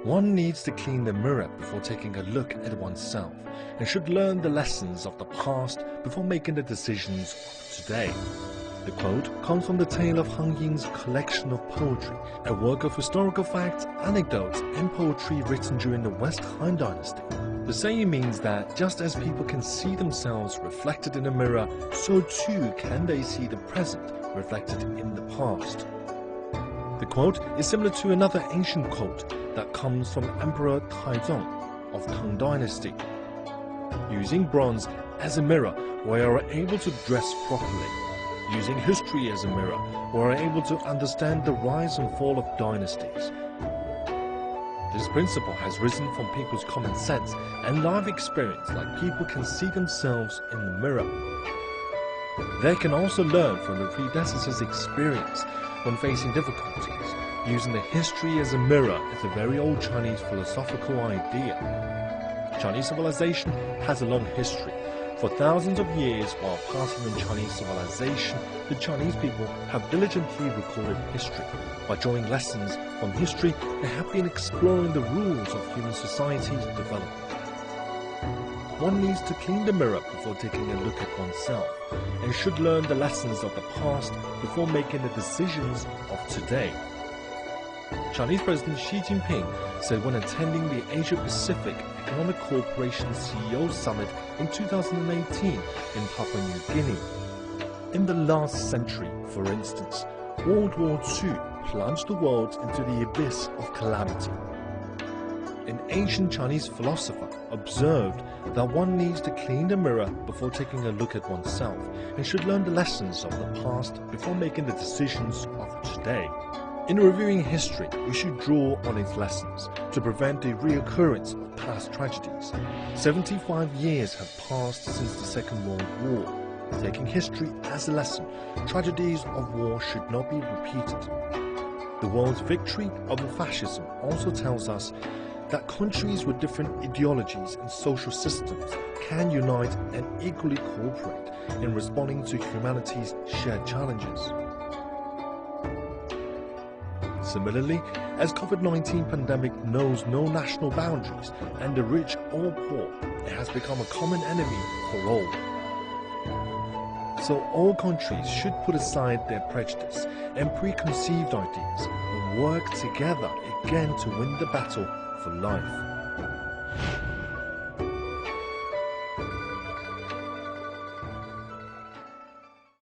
One needs to clean the mirror before taking a look at oneself, and should learn the lessons of the past before making the decisions of today. The quote comes from the tale of Han Ying's collection of poetry, a work of historical facts, anecdotes, and poetry written during the West Han Dynasty. The saying means that just as people can see themselves reflected in a mirror, so too can they see the present reflected in the past. The quote is similar to another ancient quote that comes from Emperor Taizong of Tang Dynasty. Using bronze as a mirror, we are able to dress properly. Using history as a mirror, we are able to understand the rise and fall of dynasties. This principle has risen from people's common sense and life experience, like people can see themselves in the mirror. They can also learn from the predecessors' experience when facing difficulties. Using the history as a mirror is a very old Chinese philosophical idea. Chinese civilization has a long history. For thousands of years, while passing on Chinese civilization, the Chinese people have diligently recorded history. By drawing lessons from history, they have been exploring the rules of human society's development. One needs to clean the mirror before taking a look at oneself, and should learn the lessons of the past before making the decisions of today. Chinese President Xi Jinping said when attending the Asia-Pacific Economic Cooperation CEO Summit in 2018 in Papua New Guinea. In the last century, for instance, World War II plunged the world into the abyss of calamity. An ancient Chinese philosopher observed that one needs to clean the mirror before taking a look at oneself, and should learn the lessons of the past before making the decisions of today. In reviewing history, we should draw on its lessons to prevent the reoccurrence of past tragedies. 75 years have passed since the Second World War. Taking history as a lesson, tragedies of war should not be repeated. The world's victory over fascism also tells us that countries with different ideologies and social systems can unite and equally cooperate in responding to humanity's shared challenges. Similarly, as COVID-19 pandemic knows no national boundaries and the rich or poor, it has become a common enemy for all. So all countries should put aside their prejudice and preconceived ideas and work together again to win the battle for life.